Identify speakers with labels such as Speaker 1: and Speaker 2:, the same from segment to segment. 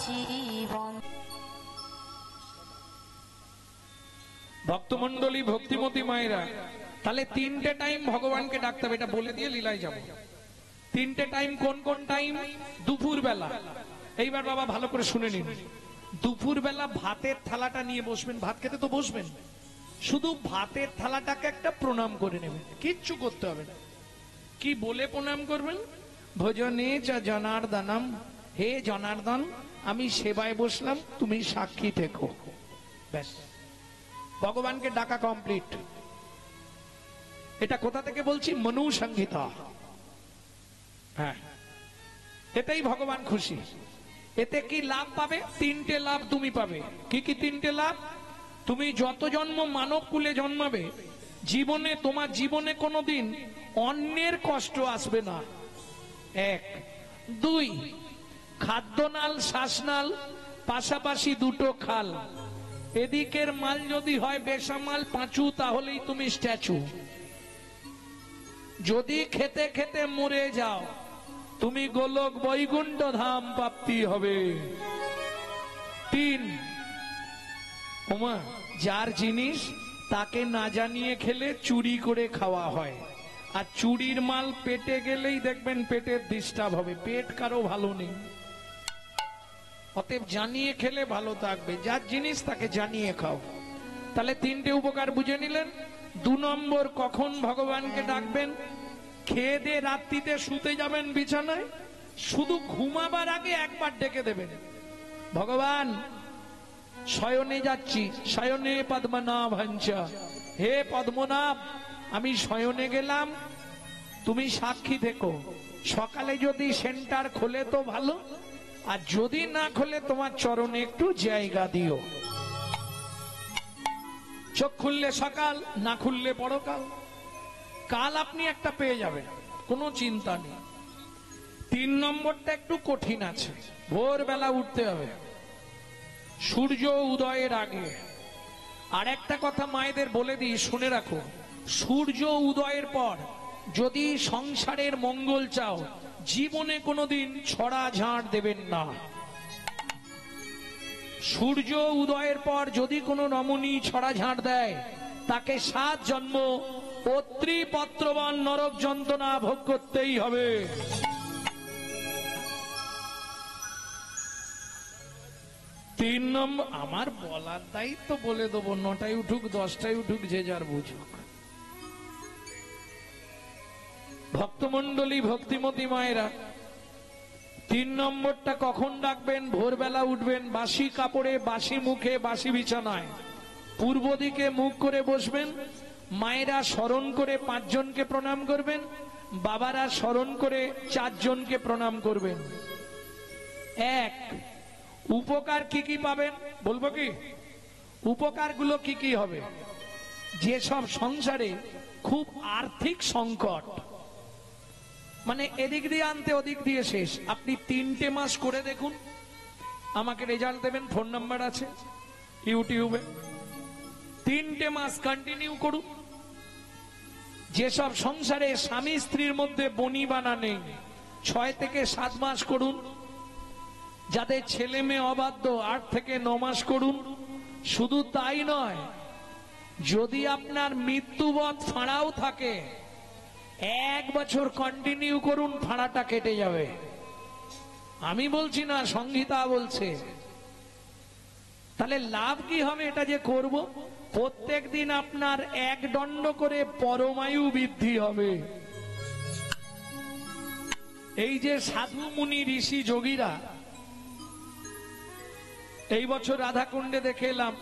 Speaker 1: জীবন।
Speaker 2: ভক্তমন্ডলী, ভক্তিমতী মায়েরা, তাহলে তিনটে টাইম ভগবানকে ডাকতে হবে, এটা বলে দিয়ে লীলায় যাব। তিনটে টাইম কোন কোন টাইম? দুপুর বেলা। এইবার বাবা ভালো করে শুনে নিন। দুপুর বেলা ভাতের থালাটা নিয়ে বসবেন, ভাত খেতে তো বসবেন, শুধু ভাতের থালাটাকে একটা প্রণাম করে নেবেন, কিচ্ছু করতে হবে না। কি বলে প্রণাম করবেন? ভজনে চ জনার্দনম, হে জনার্দন আমি সেবায় বসলাম, তুমি সাক্ষী থেকো। ব্যাস, ভগবানকে ডাকা কমপ্লিট। এটা কোথা থেকে বলছি? মনু সংহিতা। হ্যাঁ, এটাই ভগবান খুশি। এতে কি লাভ পাবে? তিনটে লাভ তুমি পাবে। কি কি তিনটে লাভ? তুমি যত জন্ম মানব কুলে জন্মাবে, জীবনে তোমার জীবনে কোনোদিন অন্যের কষ্ট আসবে না, এক। দুই, খাদ্যনাল শ্বাসনাল পাশাপাশি দুটো খাল, এদিকের মাল যদি হয় বেসামাল পাঁচু, তাহলেই তুমি স্ট্যাচু। যদি খেতে খেতে মরে যাও, তুমি গোলক বৈকুণ্ঠ ধাম প্রাপ্তি হবে। তিন, ওমা যার জিনিস তাকে না জানিয়ে খেলে চুরি করে খাওয়া হয়, আর চুরির মাল পেটে গেলেই দেখবেন পেটের ডিস্টার্ব হবে, পেট কারো ভালো নেই। অতএব জানিয়ে খেলে ভালো থাকবে, যার জিনিস তাকে জানিয়ে খাও। তাহলে তিনটে উপকার বুঝে নিলেন। দু নম্বর, কখন ভগবানকে ডাকবেন? খেয়ে দিয়ে রাত্রিতে শুতে যাবেন বিছানায়, শুধু ঘুমাবার আগে একবার ডেকে দেবেন, ভগবান শয়নে যাচ্ছি, শয়নে পদ্মনাভঞ্চ, হে পদ্মনাভ আমি শয়নে গেলাম, তুমি সাক্ষী থেকো। সকালে যদি সেন্টার খোলে তো ভালো, আর যদি না খোলে তোমার চরণে একটু জায়গা দিও। চোখ খুললে সকাল, না খুললে পরকাল। কাল আপনি একটা পেয়ে যাবেন, কোনো চিন্তা নেই। তিন নম্বরটা একটু কঠিন আছে, ভোরবেলা উঠতে হবে সূর্য উদয়ের আগে। আর একটা কথা মায়েদের বলে দিই, শুনে রাখো, সূর্য উদয়ের পর যদি সংসারের মঙ্গল চাও, জীবনে কোনোদিন ছড়া ঝাড় দেবেন না। সূর্য উদয়ের পর যদি কোনো রমণী ছড়া ঝাড় দেয়, তাকে 7 জন্ম অত্রি পত্রবান নরক যন্ত্রণা ভোগ করতেই হবে। তিন নম্বর, আমার বলার দায়িত্ব বলে দেবো, 9টায় উঠুক 10টায় উঠুক যে যার বুঝুক। ভক্তমন্ডলী, ভক্তিমতী মায়েরা, 3 নম্বরটা কখন ডাকবেন? ভোরবেলা উঠবেন, বাসি কাপড়ে, বাসি মুখে, বাসি বিছানায়, পূর্ব দিকে মুখ করে বসবেন। মায়েরা স্মরণ করে 5 জনকে প্রণাম করবেন, বাবারা স্মরণ করে 4 জনকে প্রণাম করবেন। এক, উপকার কি কি পাবেন বলবো কি? উপকারগুলো কি কি হবে? যেসব সংসারে খুব আর্থিক সংকট, মানে এদিক দিয়ে আনতে ওদিক দিয়ে শেষ, আপনি 3টে মাস করে দেখুন, আমাকে রেজাল্ট দেবেন, ফোন নাম্বার আছে ইউটিউবে। 3টে মাস কন্টিনিউ করুন। যেসব সংসারে স্বামী স্ত্রীর মধ্যে বনিবানা নেই, 6 থেকে 7 মাস করুন। যাদের ছেলে মেয়ে অবাধ্য, 8 থেকে 9 মাস করুন। শুধু তাই নয়, যদি আপনার মৃত্যুবৎ ফাঁড়াও থাকে, 1 বছর কন্টিনিউ করুন, ফাঁড়াটা কেটে যাবে। আমি বলছি না, সংহিতা বলছে। তাহলে লাভ কি হবে? এটা যে করব, প্রত্যেক দিন আপনার 1 দণ্ড করে পরমায়ু বৃদ্ধি হবে। এই যে সাধু মুনি ঋষি যোগীরা, এই বছর রাধাকুণ্ডে দেখে এলাম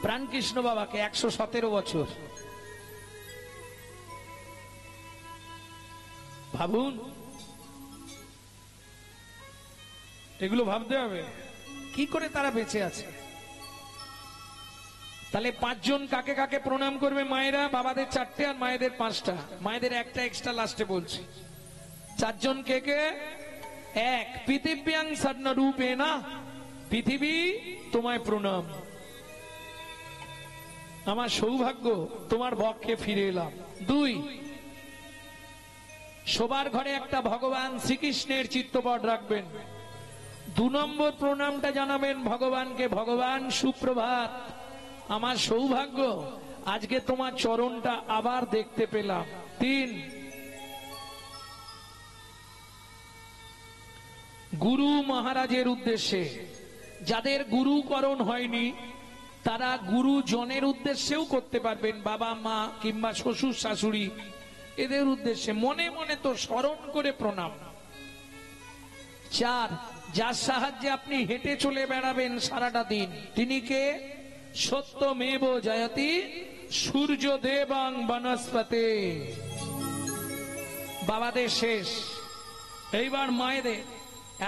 Speaker 2: প্রাণকৃষ্ণ বাবাকে, 117 বছর। ভাবুন, এগুলো ভাবতে হবে কি করে তারা বেঁচে আছে। তাহলে 5 জন কাকে কাকে প্রণাম করবে? মায়েরা, বাবাদের 4টে আর মায়েদের 5টা, মায়েদের একটা এক্সট্রা লাস্টে বলছি। 4 জন কে কে? 1, পৃথিব্যাং স্বর্ণ রূপে না, পৃথিবী তোমায় প্রণাম, আমার সৌভাগ্য তোমার বক্ষে ফিরে এলাম। 2, শোবার ঘরে একটা ভগবান শ্রীকৃষ্ণের চিত্রপট রাখবেন, দু নম্বর প্রণামটা জানাবেন ভগবানকে, ভগবান সুপ্রভাত, আমার সৌভাগ্য আজকে তোমার চরণটা আবার দেখতে পেলাম। 3, গুরু মহারাজের উদ্দেশ্যে, যাদের গুরুকরণ হয়নি তারা গুরুজনের উদ্দেশ্যেও করতে পারবেন, বাবা মা কিংবা শ্বশুর শাশুড়ি এদের উদ্দেশ্যে মনে মনে তো স্মরণ করে প্রণাম। 4, যার সাহায্যে আপনি হেঁটে চলে বেড়াবেন সারাটা দিন, তিনি কে? সত্যমেব জয়তি সূর্য দেবাং বনস্পতে। বাবাদের শেষ, এইবার মায়েদের।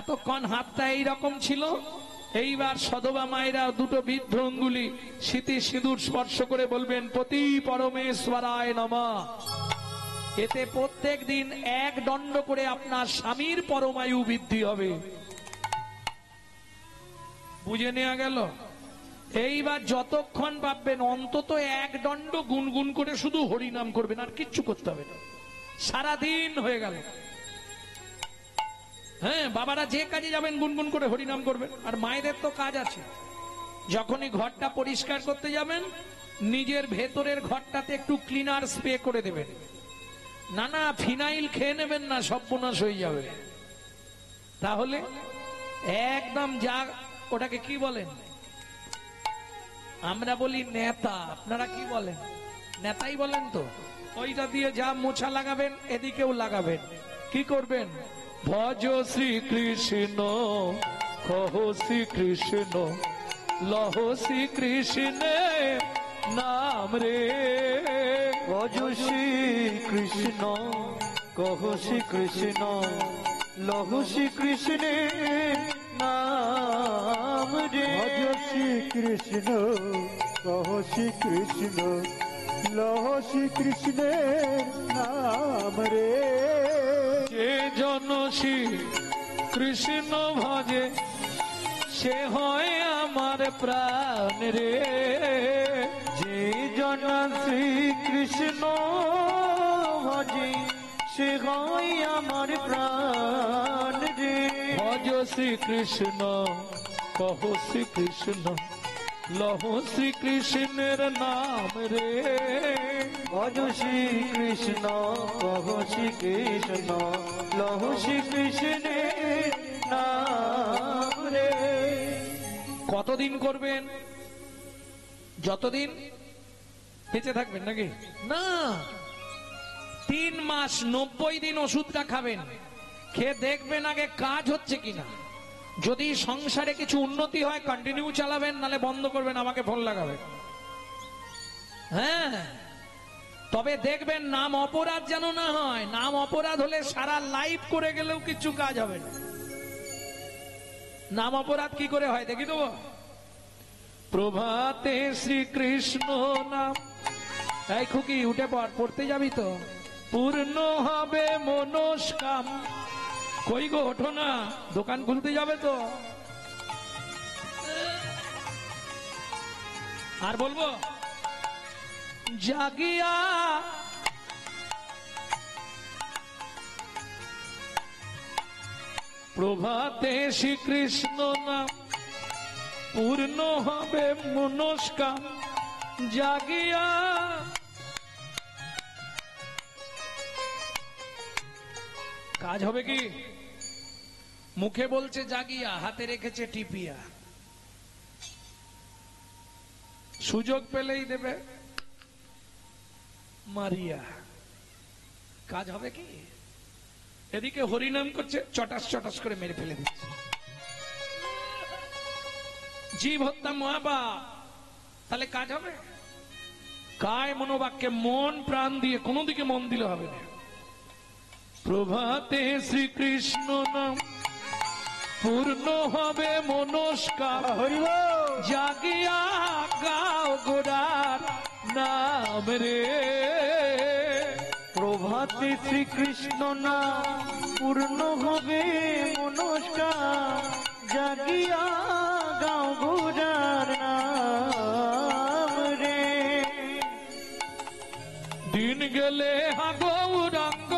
Speaker 2: এতক্ষণ হাতটা এইরকম ছিল, এইবার সদবা মায়েরা দুটো বৃদ্ধ অঙ্গুলি স্মৃতি সিঁদুর স্পর্শ করে বলবেন পতি পরমেশ্বরায় নমঃ। এতে প্রত্যেক দিন 1 দণ্ড করে আপনার স্বামীর পরমায়ু বৃদ্ধি হবে। বুঝে নেওয়া গেল? এইবার যতক্ষণ পাবেন অন্তত 1 দণ্ড গুনগুন করে শুধু হরিনাম করবেন, আর কিচ্ছু করতে হবে না, সারাদিন হয়ে গেল। হ্যাঁ, বাবারা যে কাজে যাবেন গুনগুন করে হরিনাম করবেন। আর মায়েদের তো কাজ আছে, যখনই ঘরটা পরিষ্কার করতে যাবেন নিজের ভেতরের ঘরটাতে একটু ক্লিনার স্প্রে করে দেবেন। না না, ফিনাইল খেয়ে নেবেন না, সর্বনাশ হয়ে যাবে। তাহলে একদম যা, ওটাকে কি বলেন? আমরা বলি নেতা, আপনারা কি বলেন? নেতাই বলেন তো। ওইটা দিয়ে যা মোছা লাগাবেন এদিকেও লাগাবেন। কি করবেন? ভজ শ্রীকৃষ্ণ, কহ শ্রীকৃষ্ণ, লহ শ্রীকৃষ্ণ নাম রে।
Speaker 1: ভজ শ্রীকৃষ্ণ, কহ শ্রীকৃষ্ণ, লহ শ্রীকৃষ্ণ নাম রে।
Speaker 3: ভজ শ্রীকৃষ্ণ, কহ শ্রীকৃষ্ণ, লহ শ্রীকৃষ্ণের নাম রে।
Speaker 2: যে জন শ্রী কৃষ্ণ ভজে সে হয় আমার প্রাণ রে।
Speaker 1: যে জন শ্রীকৃষ্ণ ভজে সে হয় আমার প্রাণ রে।
Speaker 2: ভজ শ্রীকৃষ্ণ, কহ শ্রীকৃষ্ণ, লহ শ্রীকৃষ্ণের নাম রে।
Speaker 1: ভজ শ্রীকৃষ্ণ, কহ শ্রীকৃষ্ণ, লহ শ্রীকৃষ্ণের নাম রে।
Speaker 2: কতদিন করবেন? যতদিন বেঁচে থাকবেন, নাকি না? 3 মাস 90 দিন ওষুধটা খাবেন, খেয়ে দেখবেন আগে কাজ হচ্ছে কিনা। যদি সংসারে কিছু উন্নতি হয় কন্টিনিউ চালাবেন, নালে বন্ধ করবেন, আমাকে ফোন লাগাবেন। হ্যাঁ, তবে দেখবেন নাম অপরাধ যেন না হয়। নাম অপরাধ হলে সারা লাইফ করে গেলেও কিছু কাজ হবে না। নাম অপরাধ কি করে হয় দেখি দেবো। প্রভাতে শ্রীকৃষ্ণ নাম, তাই খুকি উঠে পড়, পড়তে যাবি তো। পূর্ণ হবে মনস্কাম। কই গো, ওঠো না, দোকান খুলতে যাবে তো। আর বলবো, জাগিয়া প্রভাতে শ্রীকৃষ্ণ নাম, পূর্ণ হবে মনস্কাম। জাগিয়া কাজ হবে কি? মুখে বলছে জাগিয়া, হাতে রেখেছে টিপিয়া। সুযোগ পেলেই দেবে মারিয়া। কাজ হবে কি? এদিকে হরিনাম করছে, চটাস চটাস করে মেরে ফেলে দিচ্ছে। জীব হত্যা মহাপাপ, তাহলে কাজ হবে? কায় মনোবাক্যে মন প্রাণ দিয়ে কোনো দিকে মন দিলে হবে না। প্রভাতে শ্রীকৃষ্ণ নাম, পূর্ণ হবে মনস্কাম। জাগিয়া গাও গোড়ার নাম রে।
Speaker 1: প্রভাতে শ্রীকৃষ্ণ নাম, পূর্ণ হবে মনস্কাম। জাগিয়া গাও গোড়ার নাম রে।
Speaker 2: দিন গেলে হা গৌরাঙ্গ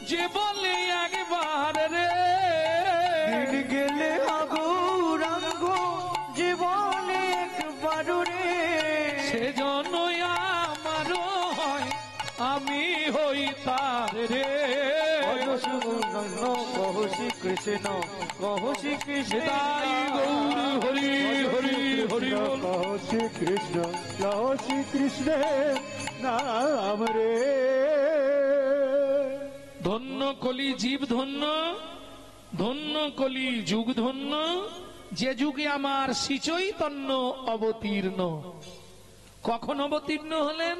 Speaker 2: যে বলে একবার রে।
Speaker 1: দিন গেলে হা
Speaker 2: রে
Speaker 1: মধুসূদন কহ শ্রীকৃষ্ণ কহ শ্রীকৃষ্ণ
Speaker 2: নিতাই গৌর হরি হরি হরি বল।
Speaker 3: কহ শ্রীকৃষ্ণ লহ শ্রীকৃষ্ণের নাম রে।
Speaker 2: ধন্য কলি জীব ধন্য, ধন্য কলি যুগ ধন্য, যে যুগে আমার শ্রীচৈতন্য অবতীর্ণ। কখন অবতীর্ণ হলেন?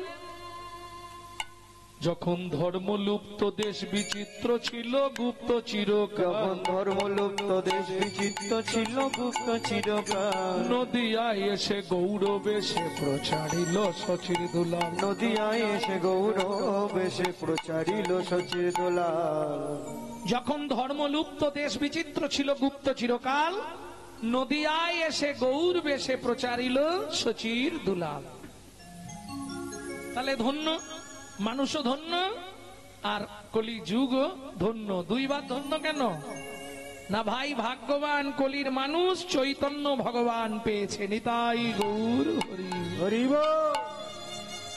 Speaker 2: যখন ধর্মলুপ্ত দেশ বিচিত্র ছিল গুপ্ত চিরকাল।
Speaker 1: যখন ধর্মলুপ্ত দেশ বিচিত্র ছিল গুপ্ত চিরকাল।
Speaker 2: নদিয়ায় এসে গৌরবেশে প্রচারিল সচির দুলাল।
Speaker 1: নদিয়ায় এসে গৌরব এসে প্রচারিল সচির দোলাল।
Speaker 2: যখন ধর্মলুপ্ত দেশ বিচিত্র ছিল গুপ্ত চিরকাল, নদিয়ায় এসে গৌর বেশে প্রচারিল সচির দুলাল। তাহলে ধন্য, মানুষও ধন্য আর কলি যুগ ধন্য। দুইবার ধন্য কেন? না ভাই ভাগ্যবান কলির মানুষ চৈতন্য ভগবান পেয়েছে। নিতাই গৌর হরি
Speaker 3: হরি বল।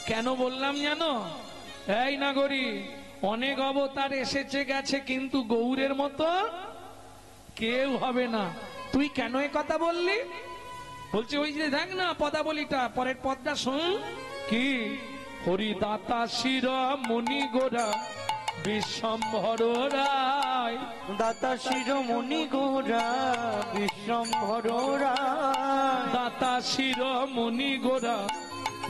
Speaker 2: কেন বললাম জানো? এই নাগরী, অনেক অবতার এসেছে গেছে, কিন্তু গৌরের মতো কেউ হবে না। তুই কেন এ কথা বললি? বলছে ওই যে দেখ না পদাবলিটা, পরের পদটা শোন। কি? হরিদাতা শিরোমণি গোরা বিশ্বম্ভর রায়।
Speaker 1: দাতা শিরোমণি গোরা বিশ্বম্ভর রায়।
Speaker 2: দাতা শিরোমণি গোরা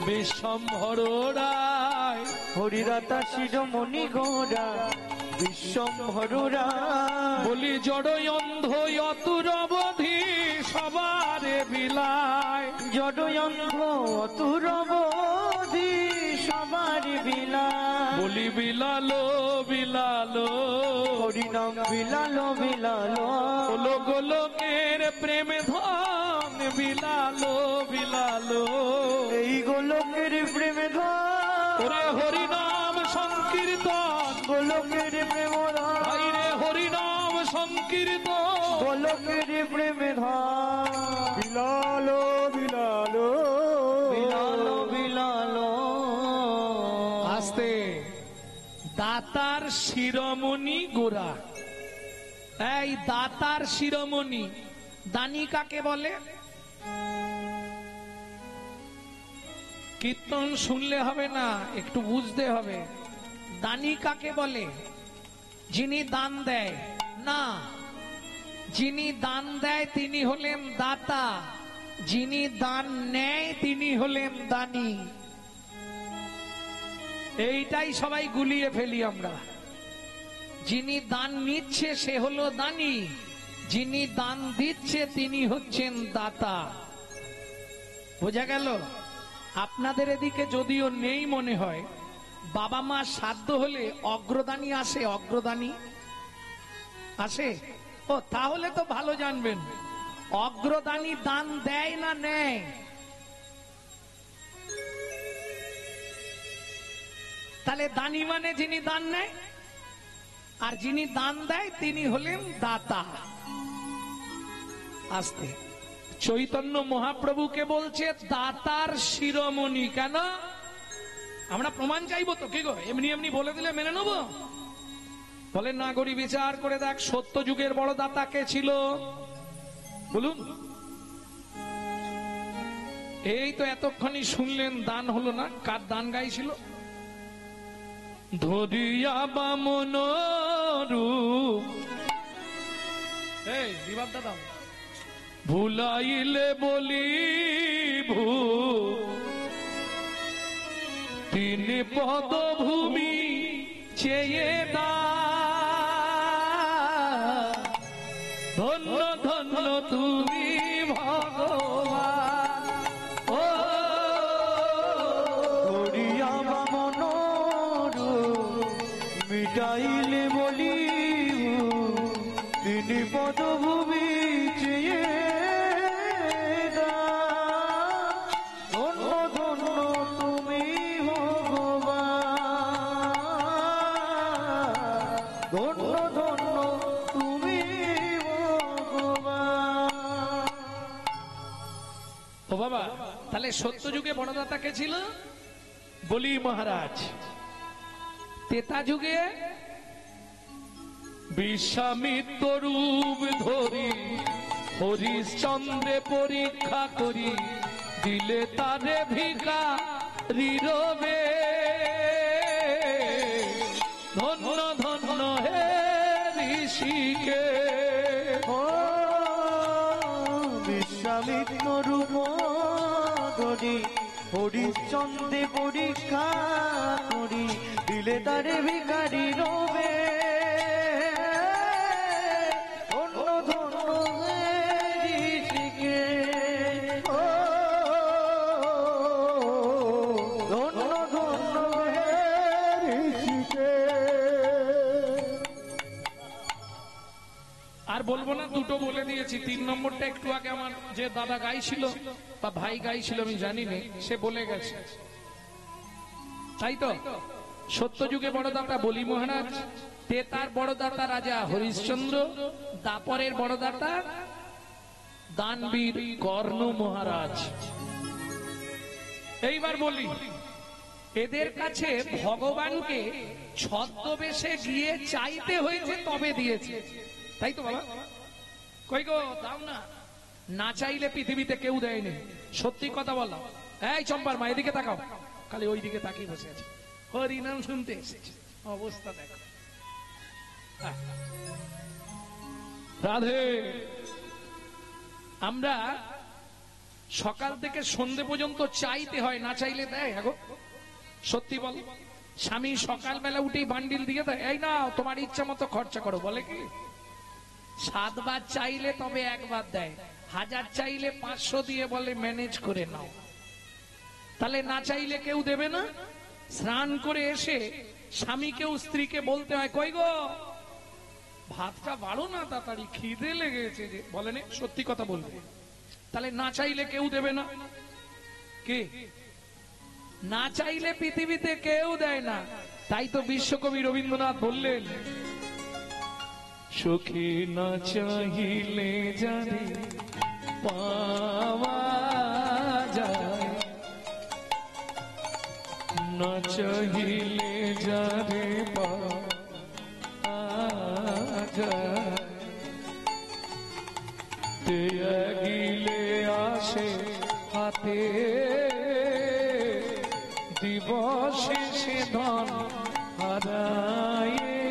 Speaker 2: বিশ্বম্ভর রায়।
Speaker 1: হরিদাতা শিরোমণি গোরা বিশ্বম্ভর রায়।
Speaker 2: বলি জড় অন্ধ অতুরবধি সবারে বিলায়।
Speaker 1: জড়য়ন্ত্র অতুরবধি সবার বিলায়।
Speaker 2: বলি বিলালো বিলালো
Speaker 1: হরিনাম বিলালো বিলালো।
Speaker 2: গোলো গোলকের প্রেমে ধন বিলালো বিলালো।
Speaker 1: এই গোলকের প্রেমে
Speaker 2: ওরে হরিনাম সংকীর্তন,
Speaker 1: গোলকের প্রেম
Speaker 2: ভাই রে হরিনাম সংকীর্তন।
Speaker 1: গোলকের প্রেমে
Speaker 3: বিলালো বিলালো
Speaker 1: বিলালো বিলালো।
Speaker 2: আস্তে। দাতার শিরোমণি গোরা। এই দাতার শিরোমণি, দানি কাকে বলে? কীর্তন শুনলে হবে না, একটু বুঝতে হবে। দানি কাকে বলে? যিনি দান দেয় না, যিনি দান দেয় তিনি হলেন দাতা, যিনি দান নেয় তিনি হলেন দানি। এইটাই সবাই গুলিয়ে ফেলি আমরা। যিনি দান নিচ্ছে সে হলো দানি, যিনি দান দিচ্ছে তিনি হচ্ছেন দাতা। বোঝা গেল? আপনাদের এদিকে যদিও নেই মনে হয়, বাবা মা শ্রাদ্ধ হলে অগ্রদানি আসে, অগ্রদানি আসে। ও তাহলে তো ভালো জানবেন, অগ্রদানি দান দেয় না নেয়? তাহলে দানি মানে যিনি দান নেয়, আর যিনি দান দেয় তিনি হলেন দাতা। আস্তে। চৈতন্য মহাপ্রভুকে বলছে দাতার শিরোমণি। কেন? আমরা প্রমাণ চাইবো তো, কি গো এমনি এমনি বলে দিলে মেনে নেবো? বলেন না গরি বিচার করে দেখ, সত্য যুগের বড় দাতা কে ছিল বলুন? এই তো এতক্ষণই শুনলেন, দান হলো না। কার দান গাইছিল? ধরিয়া বামন রূপ। এই বিবাদটা দাও। ভুলাইলে বলি ভূ তিনি পদভূমি চেয়ে দা। ধন্য ধন্য তুমি ভগবান। ও
Speaker 1: ধরিয়া বামন মিটাইলে বলি তিনি পদভূমি চেয়ে ধন্য ধন্য তুমি ভগবান। ধন্য ধন্য তুমি ভগবান।
Speaker 2: ও বাবা, তাহলে সত্য যুগে বড়দাতা কে ছিল? বলি মহারাজ। তেতা যুগে বিশ্বামিত্র রূপ ধরি হরিশ্চন্দ্রে পরীক্ষা করি দিলে তারে ভিখারি রবে। ধন্য ধন্য হে ঋষিকে
Speaker 1: বিশ্বামিত্র রূপ ধরি হরিশ্চন্দ্রে পরীক্ষা করি দিলে তারে ভিখারি রবে।
Speaker 2: আর বলবো না, দুটো বলে দিয়েছি। 3 নম্বরটা একটু আগে আমার যে দাদা গাইছিল বা ভাই গাইছিল আমি জানি না, সে বলে গেছে, তাই তো? সত্যযুগে বড় দাতা বলি মহারাজ, তেতার বড় দাতা রাজা হরিশ্চন্দ্র, দাপরের বড় দাতা দানবীর কর্ণ মহারাজ। এইবার বলি, এদের কাছে ভগবানকে ছদ্মবেশে গিয়ে চাইতে হয়েছে তবে দিয়েছে, তাই তো বাবা? কই গো দাও না, না চাইলে পৃথিবীতে কেউ দেয়নি। সত্যি কথা বলো। এই চম্পার মা এদিকে তাকাও, খালি ওই দিকে তাকিয়ে বসে আছে, হরি নাম শুনতে এসেছে, অবস্থা দেখো। রাধে। আমরা সকাল থেকে সন্ধে পর্যন্ত চাইতে হয়, না চাইলে দেয়? আগো সত্যি বল, স্বামী সকালবেলা উঠেই বান্ডিল দিয়ে দেয়, এই না তোমার ইচ্ছা মতো খরচা করো, বলে কি? 7 বার চাইলে তবে 1 বার দেয়, 1000 চাইলে 500 দিয়ে বলে ম্যানেজ করে নাও। তাহলে না চাইলে কেউ দেবে না? স্নান করে এসে স্বামীকেও স্ত্রীকে বলতে হয়, কই গো ভাতটা বাড়ো না, তাড়াতাড়ি খিদে লেগেছে যে, বলেন? সত্যি কথা বলবে। তাহলে না চাইলে কেউ দেবে না? কে না চাইলে পৃথিবীতে কেউ দেয় না। তাই তো বিশ্বকবি রবীন্দ্রনাথ বললেন, সখী না চাহিলে জানি পাওয়া যায়, না চাহিলে জানি পাওয়া যায়, গিলে আসে হাতে দিবসে সে ধন হারাইছি,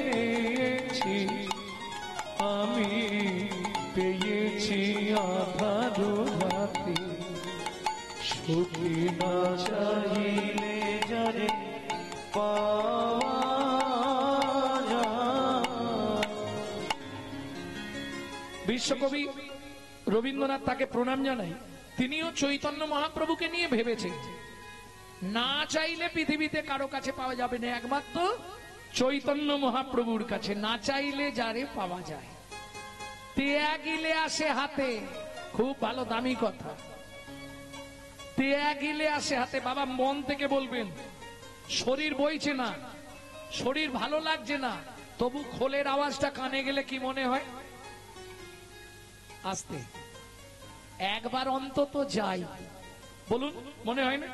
Speaker 2: আমি পেয়েছি আধার রাতে, সুখী না চাইলে জানে পাওয়া যায়। বিশ্বকবি রবীন্দ্রনাথ তাকে প্রণাম জানাই। তিনিও চৈতন্য মহাপ্রভুকে নিয়ে ভেবেছেন, না চাইলে পৃথিবীতে কারো কাছে পাওয়া যাবে না, একমাত্র চৈতন্য মহাপ্রভুর কাছে না চাইলে যারে পাওয়া যায়। তেয়া গিলে আসে হাতে, খুব ভালো দামি কথা, তেয়া গিলে আসে হাতে। বাবা মন থেকে বলবেন, শরীর বইছে না, শরীর ভালো লাগছে না, তবু খোলের আওয়াজটা কানে গেলে কি মনে হয়? আসতে একবার অন্তত যাই, বলুন, মনে হয় না?